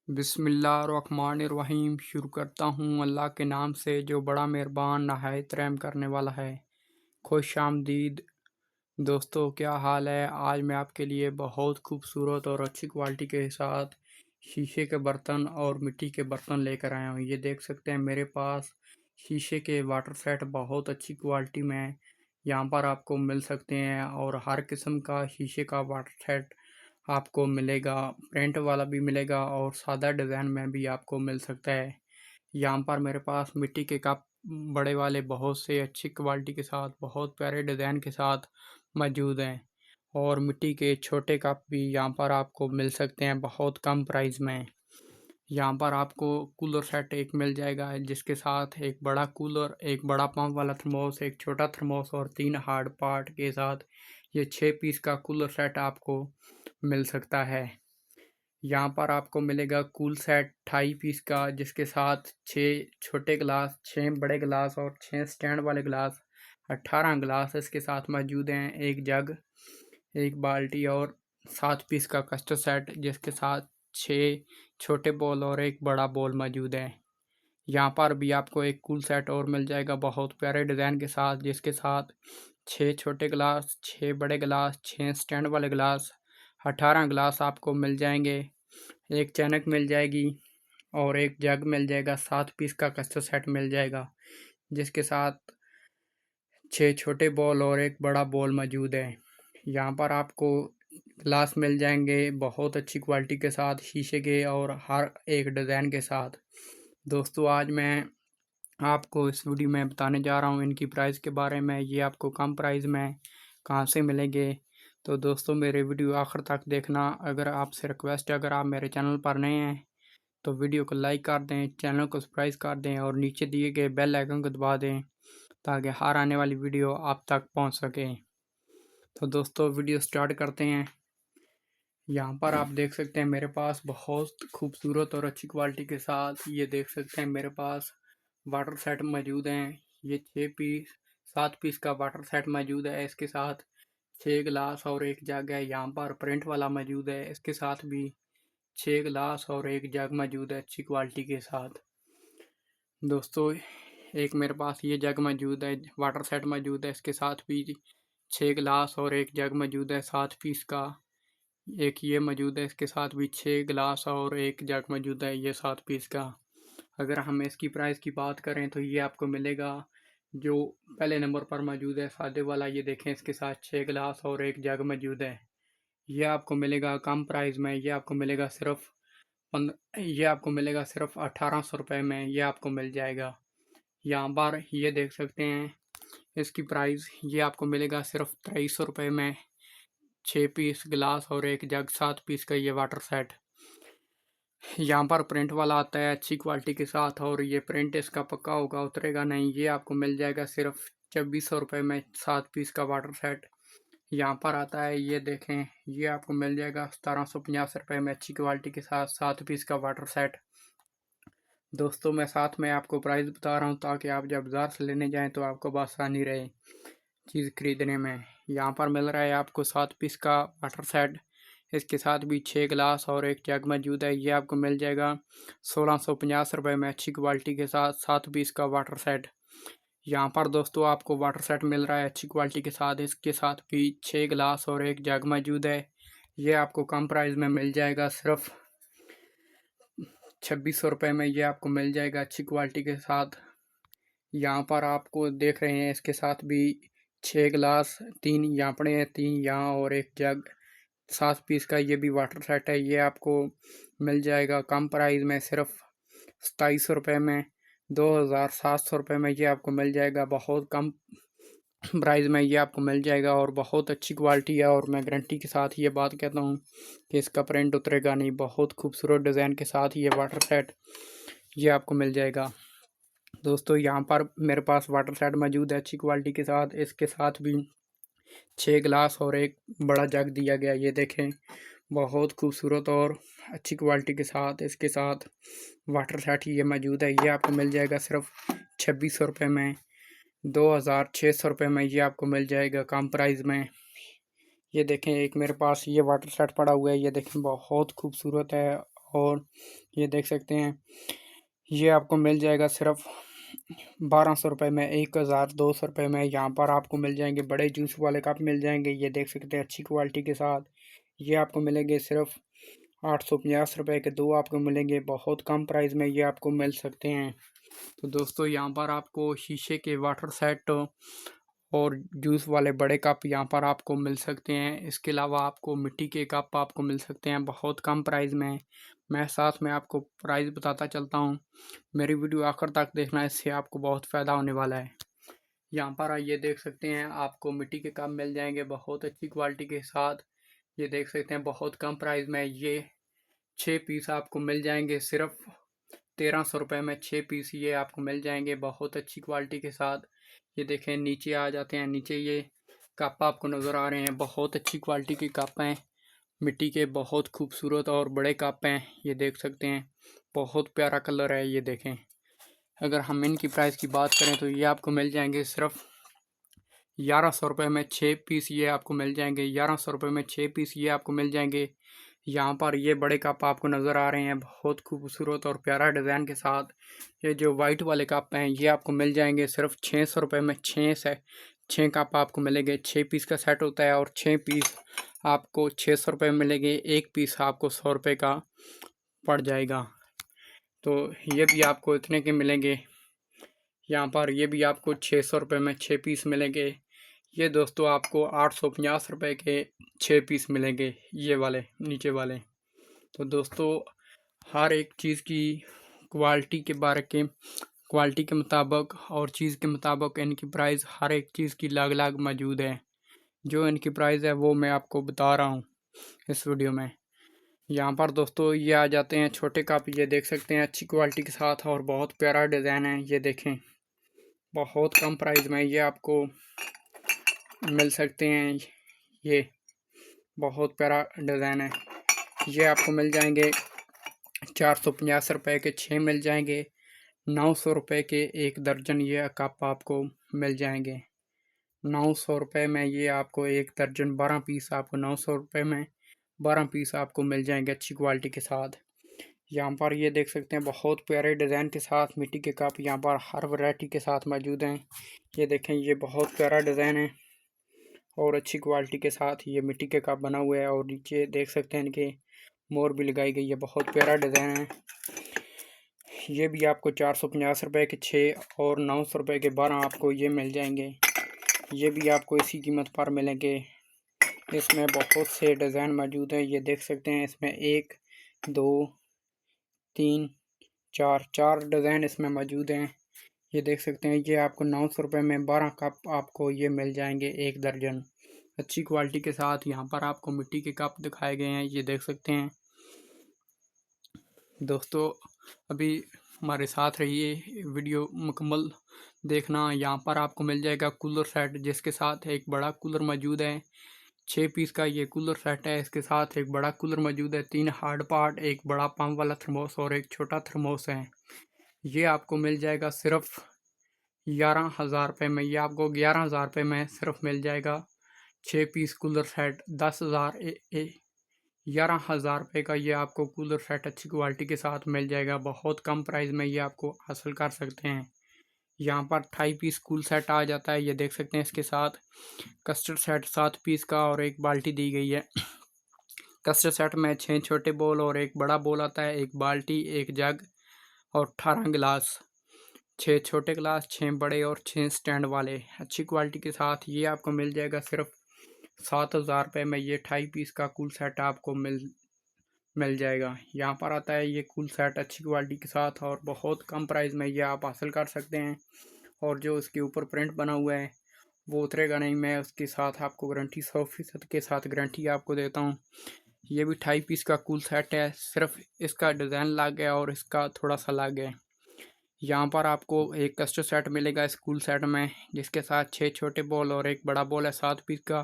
बिस्मिल्लाहिर्रहमानिर्रहीम। शुरू करता हूँ अल्लाह के नाम से जो बड़ा मेहरबान नहायत रहम करने वाला है। खुश आमदीद दोस्तों, क्या हाल है। आज मैं आपके लिए बहुत खूबसूरत और अच्छी क्वालिटी के साथ शीशे के बर्तन और मिट्टी के बर्तन लेकर आया हूँ। ये देख सकते हैं मेरे पास शीशे के वाटर सेट बहुत अच्छी क्वालिटी में यहाँ पर आपको मिल सकते हैं और हर किस्म का शीशे का वाटर सेट आपको मिलेगा। प्रिंट वाला भी मिलेगा और सादा डिज़ाइन में भी आपको मिल सकता है। यहाँ पर मेरे पास मिट्टी के कप बड़े वाले बहुत से अच्छी क्वालिटी के साथ बहुत प्यारे डिज़ाइन के साथ मौजूद हैं और मिट्टी के छोटे कप भी यहाँ पर आपको मिल सकते हैं बहुत कम प्राइस में। यहाँ पर आपको कूलर सेट एक मिल जाएगा जिसके साथ एक बड़ा कूलर, एक बड़ा पंप वाला थर्मोस, एक छोटा थर्मोस और 3 हार्ड पार्ट के साथ ये 6 पीस का कूलर सेट आपको मिल सकता है। यहाँ पर आपको मिलेगा कूल सेट 28 पीस का जिसके साथ 6 छोटे गिलास, 6 बड़े गिलास और 6 स्टैंड वाले गिलास, 18 गिलास इसके साथ मौजूद हैं। एक जग, एक बाल्टी और 7 पीस का कस्टर्ड सेट जिसके साथ 6 छोटे बॉल और एक बड़ा बॉल मौजूद है। यहाँ पर भी आपको एक कूल सेट और मिल जाएगा बहुत प्यारे डिज़ाइन के साथ जिसके साथ 6 छोटे गिलास, 6 बड़े गिलास, 6 स्टैंड वाले गिलास, 18 गिलास आपको मिल जाएंगे। एक चैनक मिल जाएगी और एक जग मिल जाएगा। 7 पीस का कस्टर्ड सेट मिल जाएगा जिसके साथ 6 छोटे बॉल और एक बड़ा बॉल मौजूद है। यहाँ पर आपको गिलास मिल जाएंगे बहुत अच्छी क्वालिटी के साथ शीशे के और हर एक डिज़ाइन के साथ। दोस्तों, आज मैं आपको इस वीडियो में बताने जा रहा हूँ इनकी प्राइस के बारे में। ये आपको कम प्राइस में कहाँ से मिलेंगे। तो दोस्तों, मेरे वीडियो आखिर तक देखना। अगर आपसे रिक्वेस्ट है, अगर आप मेरे चैनल पर नए हैं तो वीडियो को लाइक कर दें, चैनल को सब्सक्राइब कर दें और नीचे दिए गए बेल आइकन को दबा दें ताकि हर आने वाली वीडियो आप तक पहुंच सके। तो दोस्तों, वीडियो स्टार्ट करते हैं। यहाँ पर आप देख सकते हैं मेरे पास बहुत खूबसूरत और अच्छी क्वालिटी के साथ ये देख सकते हैं मेरे पास वाटर सेट मौजूद हैं। ये 7 पीस का वाटर सेट मौजूद है। इसके साथ 6 गिलास और एक जग है। यहाँ पर प्रिंट वाला मौजूद है। इसके साथ भी 6 गिलास और एक जग मौजूद है अच्छी क्वालिटी के साथ। दोस्तों, एक मेरे पास ये जग मौजूद है, वाटर सेट मौजूद है। इसके साथ भी 6 गिलास और एक जग मौजूद है 7 पीस का। एक ये मौजूद है, इसके साथ भी 6 गिलास और एक जग मौजूद है ये 7 पीस का। अगर हम इसकी प्राइस की बात करें तो ये आपको मिलेगा जो पहले नंबर पर मौजूद है सादे वाला। ये देखें, इसके साथ 6 गिलास और एक जग मौजूद है। ये आपको मिलेगा कम प्राइस में। ये आपको मिलेगा सिर्फ 1800 रुपये में ये आपको मिल जाएगा। यहाँ पर ये देख सकते हैं इसकी प्राइस। ये आपको मिलेगा सिर्फ 2300 रुपये में 6 पीस गिलास और एक जग 7 पीस का ये वाटर सेट। यहाँ पर प्रिंट वाला आता है अच्छी क्वालिटी के साथ और ये प्रिंट इसका पक्का होगा, उतरेगा नहीं। ये आपको मिल जाएगा सिर्फ 2600 रुपये में 7 पीस का वाटर सेट। यहाँ पर आता है, ये देखें, ये आपको मिल जाएगा 1750 रुपये में अच्छी क्वालिटी के साथ 7 पीस का वाटर सेट। दोस्तों, मैं साथ में आपको प्राइस बता रहा हूँ ताकि आप जब बाज़ार से लेने जाएं तो आपको आसानी रहे चीज़ खरीदने में। यहाँ पर मिल रहा है आपको 7 पीस का वाटर सेट। इसके साथ भी 6 गिलास और एक जग मौजूद है। ये आपको मिल जाएगा 1650 रुपये में अच्छी क्वालिटी के साथ 7 पीस का वाटर सेट। यहाँ पर दोस्तों आपको वाटर सेट मिल रहा है अच्छी क्वालिटी के साथ। इसके साथ भी 6 गिलास और एक जग मौजूद है। ये आपको कम प्राइस में मिल जाएगा सिर्फ 2600 रुपये में ये आपको मिल जाएगा अच्छी क्वालिटी के साथ। यहाँ पर आपको देख रहे हैं इसके साथ भी 6 गिलास, 3 यहाँ पड़े हैं, 3 यहाँ और एक जग 7 पीस का ये भी वाटर सेट है। ये आपको मिल जाएगा कम प्राइस में सिर्फ 2700 रुपये में 2700 रुपये में ये आपको मिल जाएगा। बहुत कम प्राइस में ये आपको मिल जाएगा और बहुत अच्छी क्वालिटी है और मैं गारंटी के साथ ये बात कहता हूँ कि इसका प्रिंट उतरेगा नहीं। बहुत खूबसूरत डिज़ाइन के साथ ये वाटर सेट ये आपको मिल जाएगा। दोस्तों, यहाँ पर मेरे पास वाटर सेट मौजूद है अच्छी क्वालिटी के साथ। इसके साथ भी 6 गिलास और एक बड़ा जग दिया गया। ये देखें, बहुत खूबसूरत और अच्छी क्वालिटी के साथ इसके साथ वाटर सेट ये मौजूद है। ये आपको मिल जाएगा सिर्फ 2600 रुपये में 2600 रुपये में ये आपको मिल जाएगा कम प्राइस में। ये देखें, एक मेरे पास ये वाटर सेट पड़ा हुआ है। ये देखें, बहुत खूबसूरत है और ये देख सकते हैं ये आपको मिल जाएगा सिर्फ 1200 रुपये में, 1200 रुपये में। यहाँ पर आपको मिल जाएंगे बड़े जूस वाले कप मिल जाएंगे, ये देख सकते हैं अच्छी क्वालिटी के साथ। ये आपको मिलेंगे सिर्फ 850 रुपये के, 2 आपको मिलेंगे बहुत कम प्राइस में, ये आपको मिल सकते हैं। तो दोस्तों यहाँ पर आपको शीशे के वाटर सेट और जूस वाले बड़े कप यहाँ पर आपको मिल सकते हैं। इसके अलावा आपको मिट्टी के कप आपको मिल सकते हैं बहुत कम प्राइस में। मैं साथ में आपको प्राइस बताता चलता हूँ, मेरी वीडियो आखिर तक देखना, इससे आपको बहुत फ़ायदा होने वाला है। यहाँ पर ये देख सकते हैं आपको मिट्टी के कप मिल जाएंगे बहुत अच्छी क्वालिटी के साथ। ये देख सकते हैं बहुत कम प्राइस में, ये 6 पीस आपको मिल जाएंगे सिर्फ 1300 रुपये में। 6 पीस ये आपको मिल जाएंगे बहुत अच्छी क्वालिटी के साथ। ये देखें नीचे आ जाते हैं, नीचे ये कप आपको नज़र आ रहे हैं, बहुत अच्छी क्वालिटी के कप हैं, मिट्टी के बहुत खूबसूरत और बड़े कप हैं। ये देख सकते हैं बहुत प्यारा कलर है, ये देखें। अगर हम इनकी प्राइस की बात करें तो ये आपको मिल जाएंगे सिर्फ 1100 रुपये में 6 पीस, ये आपको मिल जाएंगे 1100 रुपये में 6 पीस, ये आपको मिल जाएंगे। यहाँ पर ये बड़े कप आपको नज़र आ रहे हैं बहुत खूबसूरत और प्यारा डिज़ाइन के साथ। ये जो वाइट वाले कप हैं ये आपको मिल जाएंगे सिर्फ 600 रुपये में। 6 कप आपको मिलेंगे, 6 पीस का सेट होता है और 6 पीस आपको 600 रुपये में मिलेंगे, एक पीस आपको 100 रुपये का पड़ जाएगा। तो ये भी आपको इतने के मिलेंगे। यहाँ पर ये भी आपको 600 रुपये में 6 पीस मिलेंगे। ये दोस्तों आपको 850 रुपये के 6 पीस मिलेंगे, ये वाले नीचे वाले। तो दोस्तों हर एक चीज़ की क्वालिटी के मुताबिक और चीज़ के मुताबिक इनकी प्राइस हर एक चीज़ की अलग अलग मौजूद है। जो इनकी प्राइस है वो मैं आपको बता रहा हूँ इस वीडियो में। यहाँ पर दोस्तों ये आ जाते हैं छोटे कप, ये देख सकते हैं अच्छी क्वालिटी के साथ और बहुत प्यारा डिज़ाइन है। ये देखें बहुत कम प्राइस में ये आपको मिल सकते हैं, ये बहुत प्यारा डिज़ाइन है। ये आपको मिल जाएंगे 450 रुपये के 6 मिल जाएंगे, 900 रुपये के 1 दर्जन ये कप आपको मिल जाएंगे। 900 रुपये में ये आपको 1 दर्जन 12 पीस आपको 900 रुपये में 12 पीस आपको मिल जाएंगे अच्छी क्वालिटी के साथ। यहाँ पर ये देख सकते हैं बहुत प्यारे डिज़ाइन के साथ मिट्टी के कप यहाँ पर हर वैरायटी के साथ मौजूद हैं। ये देखें ये बहुत प्यारा डिज़ाइन है और अच्छी क्वालिटी के साथ ये मिट्टी के कप बना हुआ है और नीचे देख सकते हैं इनके मोर भी लगाई गई है, बहुत प्यारा डिज़ाइन है। ये भी आपको 450 रुपये के 6 और 900 रुपये के 12 आपको ये मिल जाएंगे। ये भी आपको इसी कीमत पर मिलेंगे। इसमें बहुत से डिज़ाइन मौजूद हैं, ये देख सकते हैं इसमें 1 2 3 4 डिज़ाइन इसमें मौजूद हैं। ये देख सकते हैं ये आपको 900 रुपये में 12 कप आपको ये मिल जाएंगे 1 दर्जन अच्छी क्वालिटी के साथ। यहाँ पर आपको मिट्टी के कप दिखाए गए हैं, ये देख सकते हैं। दोस्तों अभी हमारे साथ रहिए, वीडियो मुकम्मल देखना। यहाँ पर आपको मिल जाएगा कूलर सेट, जिसके साथ एक बड़ा कूलर मौजूद है। 6 पीस का ये कूलर सेट है, इसके साथ एक बड़ा कूलर मौजूद है, 3 हार्ड पार्ट, एक बड़ा पंप वाला थर्मोस और एक छोटा थर्मोस है। ये आपको मिल जाएगा सिर्फ 11,000 रुपये में, ये आपको 11,000 रुपये में सिर्फ मिल जाएगा। 6 पीस कूलर सेट 11,000 रुपये का ये आपको कूलर सेट अच्छी क्वालिटी के साथ मिल जाएगा। बहुत कम प्राइस में ये आपको हासिल कर सकते हैं। यहाँ पर 28 पीस कूल सेट आ जाता है, ये देख सकते हैं। इसके साथ कस्टर्ड सेट 7 पीस का और एक बाल्टी दी गई है। कस्टर्ड सेट में 6 छोटे बोल और एक बड़ा बोल आता है, एक बाल्टी, एक जग और 18 गिलास। 6 छोटे गिलास, 6 बड़े और 6 स्टैंड वाले अच्छी क्वालिटी के साथ ये आपको मिल जाएगा सिर्फ 7,000 रुपये में। ये 28 पीस का कूल सेट आपको मिल जाएगा। यहाँ पर आता है ये कूल सेट अच्छी क्वालिटी के साथ और बहुत कम प्राइस में ये आप हासिल कर सकते हैं। और जो उसके ऊपर प्रिंट बना हुआ है वो उतरेगा नहीं, मैं उसके साथ आपको गारंटी 100% के साथ गारंटी आपको देता हूँ। ये भी 28 पीस का कूल सेट है, सिर्फ इसका डिज़ाइन अलग है और इसका थोड़ा सा अलग है। यहाँ पर आपको एक कस्टर्ड सेट मिलेगा इस कूल सेट में, जिसके साथ 6 छोटे बॉल और एक बड़ा बॉल है। 7 पीस का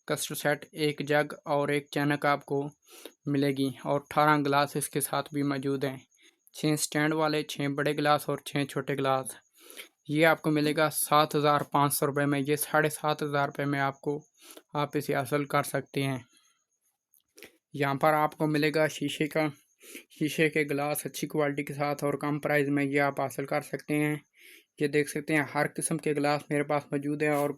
कस्टर्ड सेट, एक जग और एक चैनक आपको मिलेगी और 18 गिलास इसके साथ भी मौजूद हैं। 6 स्टैंड वाले, 6 बड़े गिलास और 6 छोटे गिलास। ये आपको मिलेगा 7,500 रुपये में। ये 7,500 रुपये में आप इसे हासिल कर सकते हैं। यहाँ पर आपको मिलेगा शीशे का शीशे के गिलास अच्छी क्वालिटी के साथ और कम प्राइस में ये आप हासिल कर सकते हैं। ये देख सकते हैं हर किस्म के गिलास मेरे पास मौजूद है और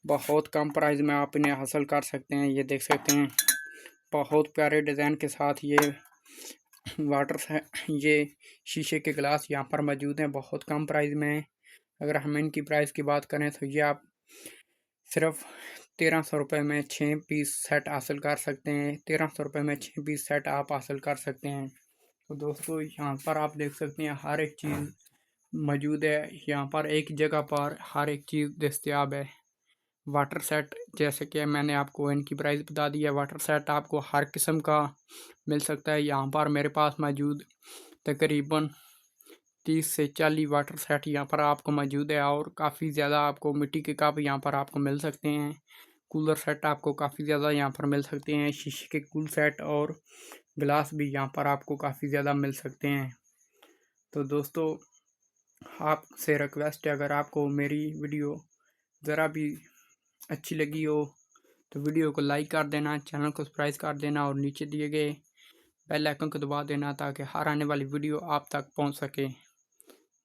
बहुत कम प्राइस में आप इन्हें हासिल कर सकते हैं। ये देख सकते हैं बहुत प्यारे डिज़ाइन के साथ ये ये शीशे के गिलास यहाँ पर मौजूद हैं बहुत कम प्राइस में। अगर हम इनकी प्राइस की बात करें तो ये आप सिर्फ 1300 रुपये में 6 पीस सेट हासिल कर सकते हैं। 1300 रुपये में 6 पीस सेट आप हासिल कर सकते हैं। तो दोस्तों यहाँ पर आप देख सकते हैं हर एक चीज़ मौजूद है। यहाँ पर एक जगह पर हर एक चीज़ दस्तयाब है। वाटर सेट जैसे कि मैंने आपको इनकी प्राइस बता दी है। वाटर सेट आपको हर किस्म का मिल सकता है। यहाँ पर मेरे पास मौजूद तकरीबन 30 से 40 वाटर सेट यहाँ पर आपको मौजूद है और काफ़ी ज़्यादा आपको मिट्टी के कप यहाँ पर आपको मिल सकते हैं। कूलर सेट आपको काफ़ी ज़्यादा यहाँ पर मिल सकते हैं। शीशे के कूल सेट और गिलास भी यहाँ पर आपको काफ़ी ज़्यादा मिल सकते हैं। तो दोस्तों आपसे रिक्वेस्ट है, अगर आपको मेरी वीडियो ज़रा भी अच्छी लगी हो तो वीडियो को लाइक कर देना, चैनल को सब्सक्राइब कर देना और नीचे दिए गए बेल आइकन को दबा देना ताकि हर आने वाली वीडियो आप तक पहुंच सके।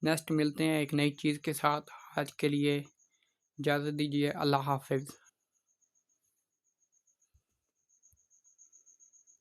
नेक्स्ट मिलते हैं एक नई चीज़ के साथ। आज के लिए इजाज़त दीजिए। अल्लाह हाफ़िज़।